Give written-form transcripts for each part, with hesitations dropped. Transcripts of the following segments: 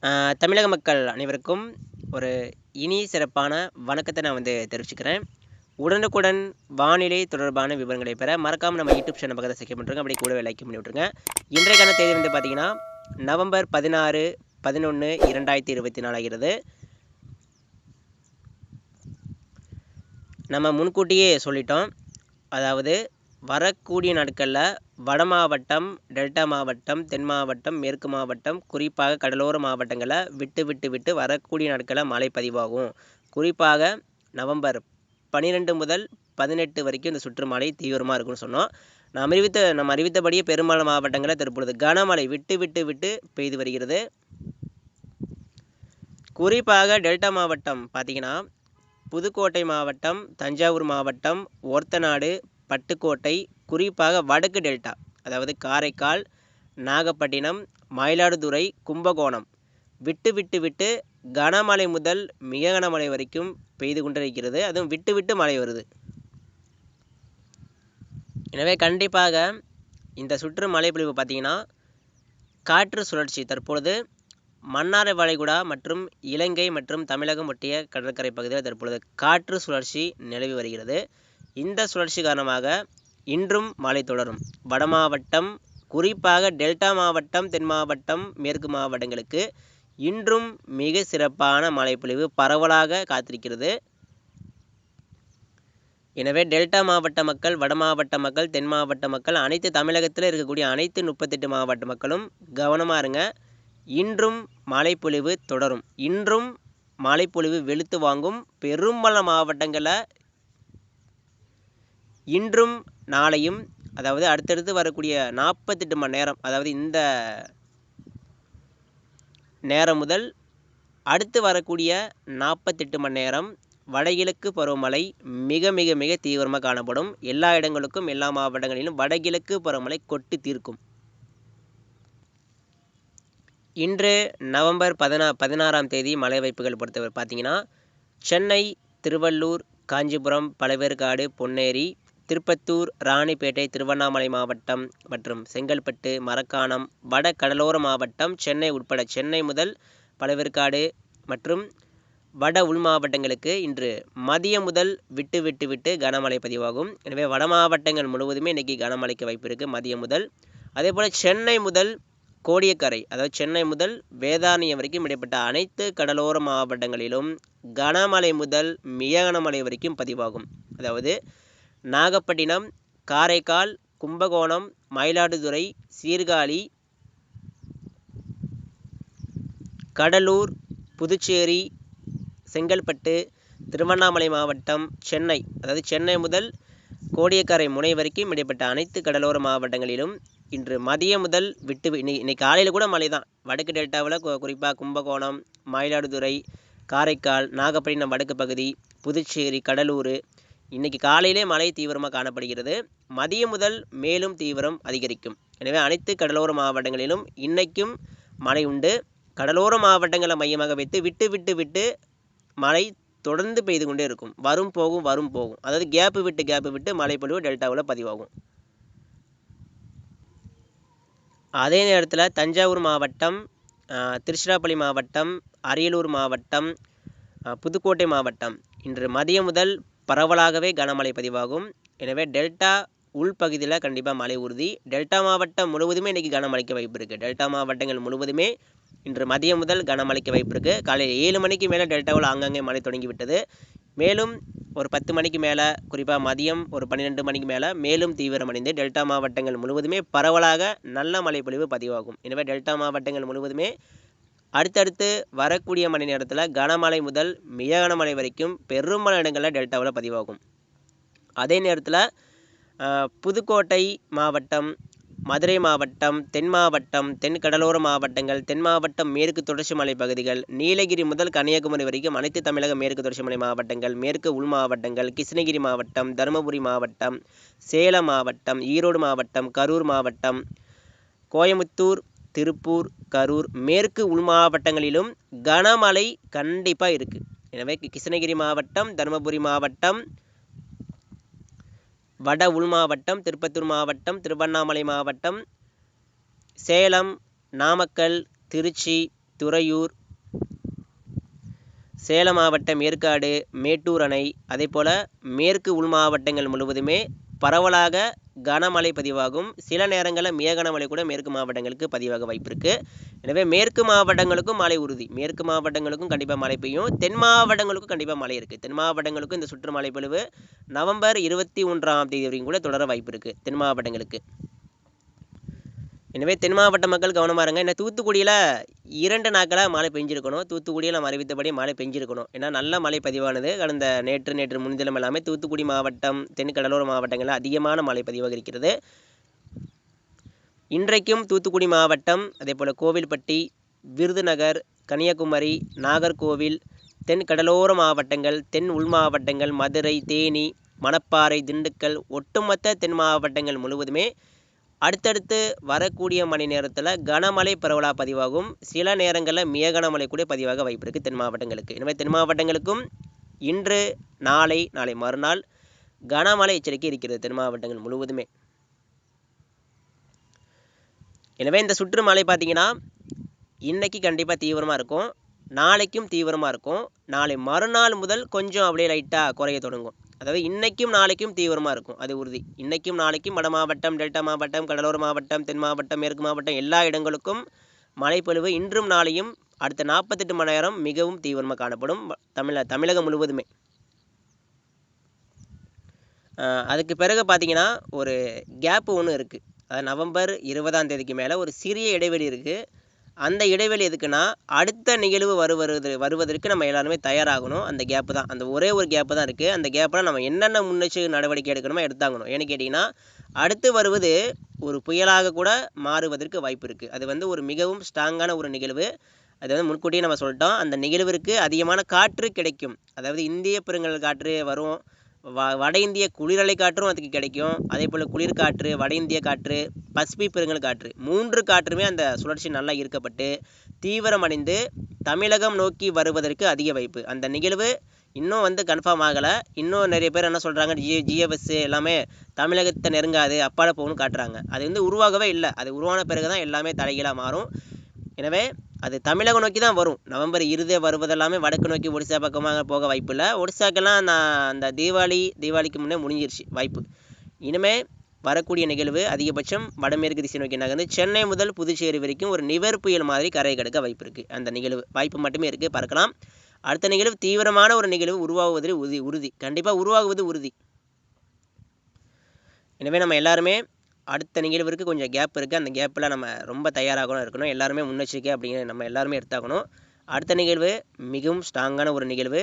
தமிழக மக்கள் அனைவருக்கும் ஒரு இனிய சிறப்பான வணக்கத்தை நான் தெரிவிச்சுக்கிறேன். உடனுக்குடன் வானிலை தொடர்பான விவரங்களை பெற மறக்காமல் நம்ம யூடியூப் சேனல் பக்கத்தை செக் பண்ணிட்டுருங்க. அப்படி கூடவே லைக் பண்ணி விட்ருங்க. இன்றைக்கான தேதி பார்த்தீங்கன்னா நவம்பர் 16/11/2024 ஆகிறது. நம்ம முன்கூட்டியே சொல்லிட்டோம். அதாவது வரக்கூடிய நாட்களில் வட மாவட்டம், டெல்டா மாவட்டம், தென் மாவட்டம், மேற்கு மாவட்டம், குறிப்பாக கடலோர மாவட்டங்களில் விட்டு வரக்கூடிய நாட்களில் மழை பதிவாகும். குறிப்பாக நவம்பர் 12 முதல் 18 வரைக்கும் இந்த சுற்று மழை தீவிரமாக இருக்குன்னு சொன்னோம். நம்ம அறிவித்தபடியே பெரும்பாலான மாவட்டங்களில் தற்பொழுது கனமழை விட்டு பெய்து வருகிறது. குறிப்பாக டெல்டா மாவட்டம் பார்த்தீங்கன்னா புதுக்கோட்டை மாவட்டம், தஞ்சாவூர் மாவட்டம், ஒரத்தநாடு, பட்டுக்கோட்டை, குறிப்பாக வடக்கு டெல்டா அதாவது காரைக்கால், நாகப்பட்டினம், மயிலாடுதுறை, கும்பகோணம் விட்டு கனமழை முதல் மிக கனமழை வரைக்கும் பெய்து கொண்டிருக்கிறது. அதுவும் விட்டு மழை வருது. எனவே கண்டிப்பாக இந்த சுற்று மழை பொழிவு பார்த்தீங்கன்னா காற்று சுழற்சி தற்பொழுது மன்னார் வளைகுடா மற்றும் இலங்கை மற்றும் தமிழகம் ஒட்டிய கடற்கரை பகுதியில் தற்பொழுது காற்று சுழற்சி நிலவி வருகிறது. இந்த சுழற்சி காரணமாக இன்றும் மழை தொடரும். வட மாவட்டம், குறிப்பாக டெல்டா மாவட்டம், தென் மாவட்டம், மேற்கு மாவட்டங்களுக்கு இன்றும் மிக சிறப்பான மழைப்பொழிவு பரவலாக காத்திருக்கிறது. எனவே டெல்டா மாவட்ட மக்கள், வட மாவட்ட மக்கள், தென் மாவட்ட மக்கள், அனைத்து தமிழகத்தில் இருக்கக்கூடிய அனைத்து 38 மாவட்ட மக்களும் கவனமாக இருங்க. இன்றும் மழைப்பொழிவு தொடரும். இன்றும் மழைப்பொழிவு வெளுத்து வாங்கும். பெரும்பாலான மாவட்டங்களில் இன்றும் நாளையும், அதாவது அடுத்தடுத்து வரக்கூடிய 48 மணி நேரம், அதாவது இந்த நேரம் முதல் அடுத்து வரக்கூடிய 48 மணி நேரம் வடகிழக்கு பருவமழை மிக தீவிரமாக காணப்படும். எல்லா இடங்களுக்கும், எல்லா மாவட்டங்களிலும் வடகிழக்கு பருவமழை கொட்டி தீர்க்கும். இன்று நவம்பர் 16ஆம் தேதி மழை வாய்ப்புகள் பொறுத்தவரை பார்த்தீங்கன்னா சென்னை, திருவள்ளூர், காஞ்சிபுரம், பழவேற்காடு, பொன்னேரி, திருப்பத்தூர், ராணிப்பேட்டை, திருவண்ணாமலை மாவட்டம் மற்றும் செங்கல்பட்டு, மரக்காணம், வட கடலோர மாவட்டம், சென்னை உட்பட சென்னை முதல் பழவேற்காடு மற்றும் வட உள் மாவட்டங்களுக்கு இன்று மதியம் முதல் விட்டு கனமழை பதிவாகும். எனவே வட மாவட்டங்கள் முழுவதுமே இன்றைக்கி கனமழைக்கு வாய்ப்பு இருக்குது மதியம் முதல். அதே போல் சென்னை முதல் கோடியக்கரை, அதாவது சென்னை முதல் வேதாரண்யம் வரைக்கும் இடைப்பட்ட அனைத்து கடலோர மாவட்டங்களிலும் கனமழை முதல் மிக கனமழை வரைக்கும் பதிவாகும். அதாவது நாகப்பட்டினம், காரைக்கால், கும்பகோணம், மயிலாடுதுறை, சீர்காழி, கடலூர், புதுச்சேரி, செங்கல்பட்டு, திருவண்ணாமலை மாவட்டம், சென்னை, அதாவது சென்னை முதல் கோடியக்கரை முனை வரைக்கும் இடைப்பட்ட அனைத்து கடலோர மாவட்டங்களிலும் இன்று மதியம் முதல் இன்னைக்கு காலையில் கூட மழை தான். வடக்கு டெல்டாவில் குறிப்பாக கும்பகோணம், மயிலாடுதுறை, காரைக்கால், நாகப்பட்டினம் வடக்கு பகுதி, புதுச்சேரி, கடலூர் இன்னைக்கு காலையிலே மழை தீவிரமாக காணப்படுகிறது. மதியம் முதல் மேலும் தீவிரம் அதிகரிக்கும். எனவே அனைத்து கடலோர மாவட்டங்களிலும் இன்னைக்கும் மழை உண்டு. கடலோர மாவட்டங்களை மையமாக வைத்து விட்டு மழை தொடர்ந்து பெய்து கொண்டே இருக்கும். வரும் போகும். அதாவது கேப்பு விட்டு மழை பொழிவு டெல்டாவில் பதிவாகும். அதே நேரத்தில் தஞ்சாவூர் மாவட்டம், திருச்சிராப்பள்ளி மாவட்டம், அரியலூர் மாவட்டம், புதுக்கோட்டை மாவட்டம் இன்று மதியம் முதல் பரவலாகவே கனமழை பதிவாகும். எனவே டெல்டா உள்பகுதியில் கண்டிப்பாக மழை உறுதி. டெல்டா மாவட்டம் முழுவதுமே இன்றைக்கி கனமழைக்கு வாய்ப்பு இருக்குது. டெல்டா மாவட்டங்கள் முழுவதுமே இன்று மதியம் முதல் கனமழைக்கு வாய்ப்பு இருக்குது. காலையில் 7 மணிக்கு மேலே டெல்டாவில் ஆங்காங்கே மழை தொடங்கிவிட்டது. மேலும் ஒரு 10 மணிக்கு மேலே, குறிப்பாக மதியம் ஒரு 12 மணிக்கு மேலே மேலும் தீவிரமடைந்து டெல்டா மாவட்டங்கள் முழுவதுமே பரவலாக நல்ல மழை பொழிவு பதிவாகும். எனவே டெல்டா மாவட்டங்கள் முழுவதுமே அடுத்தடுத்து வரக்கூடிய மணி நேரத்தில் கனமழை முதல் மிக கனமழை வரைக்கும் பெரும்பாலான இடங்களில் டெல்டாவில் பதிவாகும். அதே நேரத்தில் புதுக்கோட்டை மாவட்டம், மதுரை மாவட்டம், தென் மாவட்டம், தென் கடலோர மாவட்டங்கள், தென் மாவட்டம் மேற்கு தொடர்ச்சி மலை பகுதிகள், நீலகிரி முதல் கன்னியாகுமரி வரைக்கும் அனைத்து தமிழக மேற்கு தொடர்ச்சி மலை மாவட்டங்கள், மேற்கு உள் மாவட்டங்கள், கிருஷ்ணகிரி மாவட்டம், தருமபுரி மாவட்டம், சேலம் மாவட்டம், ஈரோடு மாவட்டம், கரூர் மாவட்டம், கோயமுத்தூர், திருப்பூர், கரூர் மேற்கு உள் மாவட்டங்களிலும் கனமழை கண்டிப்பாக இருக்குது. எனவே கிருஷ்ணகிரி மாவட்டம், தருமபுரி மாவட்டம், வட உள் மாவட்டம், திருப்பத்தூர் மாவட்டம், திருவண்ணாமலை மாவட்டம், சேலம், நாமக்கல், திருச்சி, துறையூர், சேலம் மாவட்டம் ஏற்காடு, மேட்டூர் அணை, அதே போல் மேற்கு உள் மாவட்டங்கள் முழுவதுமே பரவலாக கனமழை பதிவாகும். சில நேரங்களில் மிக கனமழை கூட மேற்கு மாவட்டங்களுக்கு பதிவாக வாய்ப்பு இருக்குது. எனவே மேற்கு மாவட்டங்களுக்கும் மழை உறுதி. மேற்கு மாவட்டங்களுக்கும் கண்டிப்பாக மழை பெய்யும். தென் மாவட்டங்களுக்கும் கண்டிப்பாக மழை இருக்குது. தென் மாவட்டங்களுக்கும் இந்த சுற்று மழை பொழிவு நவம்பர் 21ஆம் தேதி வரைக்கும் கூட தொடர வாய்ப்பு இருக்குது தென் மாவட்டங்களுக்கு. எனவே தென் மாவட்ட மக்கள் கவனமாக இருங்க. ஏன்னா தூத்துக்குடியில் 2 நாட்களாக மழை பெஞ்சிருக்கணும். தூத்துக்குடியில் நம்ம அறிவித்தபடி மழை பெஞ்சிருக்கணும். ஏன்னா நல்ல மழை பதிவானது. கடந்த நேற்று முன்தினம் எல்லாமே தூத்துக்குடி மாவட்டம், தென் கடலோர மாவட்டங்களில் அதிகமான மழை பதிவாக இருக்கிறது. இன்றைக்கும் தூத்துக்குடி மாவட்டம், அதே போல் கோவில்பட்டி, விருதுநகர், கன்னியாகுமரி, நாகர்கோவில், தென் கடலோர மாவட்டங்கள், தென் உள் மாவட்டங்கள், மதுரை, தேனி, மணப்பாறை, திண்டுக்கல், ஒட்டுமொத்த தென் மாவட்டங்கள் முழுவதுமே அடுத்தடுத்து வரக்கூடிய மணி நேரத்தில் கனமழை பரவலாக பதிவாகும். சில நேரங்களில் மிக கனமழை கூட பதிவாக வாய்ப்பு இருக்குது தென் மாவட்டங்களுக்கு. எனவே தென் மாவட்டங்களுக்கும் இன்று, நாளை மறுநாள் கனமழை எச்சரிக்கை இருக்கிறது தென் மாவட்டங்கள் முழுவதுமே. எனவே இந்த சுற்று மழை பார்த்தீங்கன்னா இன்றைக்கி கண்டிப்பாக தீவிரமாக இருக்கும், நாளைக்கும் தீவிரமாக இருக்கும். நாளை மறுநாள் முதல் கொஞ்சம் அப்படியே லைட்டாக குறைய தொடங்கும். அதாவது இன்றைக்கும் நாளைக்கும் தீவிரமாக இருக்கும், அது உறுதி. இன்றைக்கும் நாளைக்கும் வட மாவட்டம், டெல்டா மாவட்டம், கடலோர மாவட்டம், தென் மாவட்டம், மேற்கு மாவட்டம் எல்லா இடங்களுக்கும் மழைப்பொழிவு இன்றும் நாளையும் அடுத்த 48 மணி நேரம் மிகவும் தீவிரமாக காணப்படும் தமிழகம் முழுவதுமே. அதுக்கு பிறகு பார்த்தீங்கன்னா ஒரு கேப்பு ஒன்று இருக்குது. அது நவம்பர் 20ஆம் தேதிக்கு மேலே ஒரு சிறிய இடைவெளி இருக்குது. அந்த இடைவெளி எதுக்குன்னா அடுத்த நிகழ்வு வருவதற்கு நம்ம எல்லாருமே தயாராகணும். அந்த கேப்பு தான், அந்த ஒரே ஒரு கேப்பு தான் இருக்குது. அந்த கேப்பில் நம்ம என்னென்ன முன்னெச்சரிக்கை நடவடிக்கை எடுக்கணுமோ எடுத்தாகணும். ஏன்னு கேட்டிங்கன்னா அடுத்து வருவது ஒரு புயலாக கூட மாறுவதற்கு வாய்ப்பு இருக்குது. அது வந்து ஒரு மிகவும் ஸ்ட்ராங்கான ஒரு நிகழ்வு. அது வந்து முன்கூட்டியே நம்ம சொல்லிட்டோம். அந்த நிகழ்விற்கு அதிகமான காற்று கிடைக்கும். அதாவது இந்திய பெருங்கடல் காற்று வரும், வட இந்திய குளிரலை காற்றும் அதுக்கு கிடைக்கும். அதே போல் குளிர்காற்று, வட இந்திய காற்று, பசிபிக் பெருங்கடல் காற்று, 3 காற்றுமே அந்த சுழற்சி நல்லா ஈர்க்கப்பட்டு தீவிரமடைந்து தமிழகம் நோக்கி வருவதற்கு அதிக வாய்ப்பு. அந்த நிகழ்வு இன்னும் வந்து கன்ஃபார்ம் ஆகலை. இன்னும் நிறைய பேர் என்ன சொல்கிறாங்க, ஜிஎஃப்எஸ் எல்லாமே தமிழகத்தை நெருங்காது, அப்பால போகணும்னு காட்டுறாங்க. அது வந்து உருவாகவே இல்லை. அது உருவான பிறகு தான் எல்லாமே தலைகீழாக மாறும். எனவே அது தமிழகம் நோக்கி தான் வரும். நவம்பர் 20 வருவதெல்லாமே வடக்கு நோக்கி ஒடிசா பக்கமாக போக வாய்ப்பு இல்லை. ஒடிசாக்கெல்லாம் நான் அந்த தீபாவளிக்கு முன்னே முடிஞ்சிருச்சு வாய்ப்பு. இனிமேல் வரக்கூடிய நிகழ்வு அதிகபட்சம் வடமேற்கு திசை நோக்கி நகர்ந்து சென்னை முதல் புதுச்சேரி வரைக்கும் ஒரு நிவர் புயல் மாதிரி கரையை கடக்க வாய்ப்பு இருக்குது. அந்த நிகழ்வு வாய்ப்பு மட்டுமே இருக்குது, பார்க்கலாம். அடுத்த நிகழ்வு தீவிரமான ஒரு நிகழ்வு உருவாகுவது உறுதி, கண்டிப்பாக உருவாகுவது உறுதி. எனவே நம்ம எல்லாருமே அடுத்த நிகழ்விற்கு கொஞ்சம் கேப் இருக்குது. அந்த கேப்பில் நம்ம ரொம்ப தயாராகணும் இருக்கணும். எல்லாருமே முன்னெச்சரிக்கை அப்படிங்கிற நம்ம எல்லாருமே எடுத்தாகணும். அடுத்த நிகழ்வு மிகவும் ஸ்ட்ராங்கான ஒரு நிகழ்வு.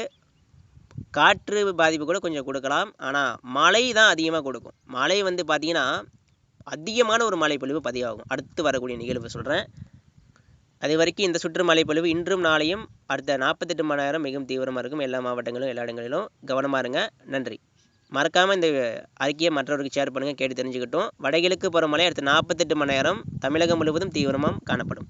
காற்று பாதிப்பு கூட கொஞ்சம் கொடுக்கலாம், ஆனால் மழை தான் அதிகமாக கொடுக்கும். மழை வந்து பார்த்திங்கன்னா அதிகமான ஒரு மழை பொழிவு பதிவாகும் அடுத்து வரக்கூடிய நிகழ்வு சொல்கிறேன். அது வரைக்கும் இந்த சுற்று மழை பொழிவு இன்றும் நாளையும் அடுத்த 48 மணி நேரம் மிகவும் தீவிரமாக இருக்கும். எல்லா மாவட்டங்களும் எல்லா இடங்களிலும் கவனமாக இருங்க. நன்றி. மறக்காமல் இந்த அறிக்கையை மற்றவருக்கு ஷேர் பண்ணுங்கள், கேட்டு தெரிஞ்சுக்கிட்டோம். வடகிழக்கு பருவமழை அடுத்த 48 மணி நேரம் தமிழகம் முழுவதும் தீவிரமாக காணப்படும்.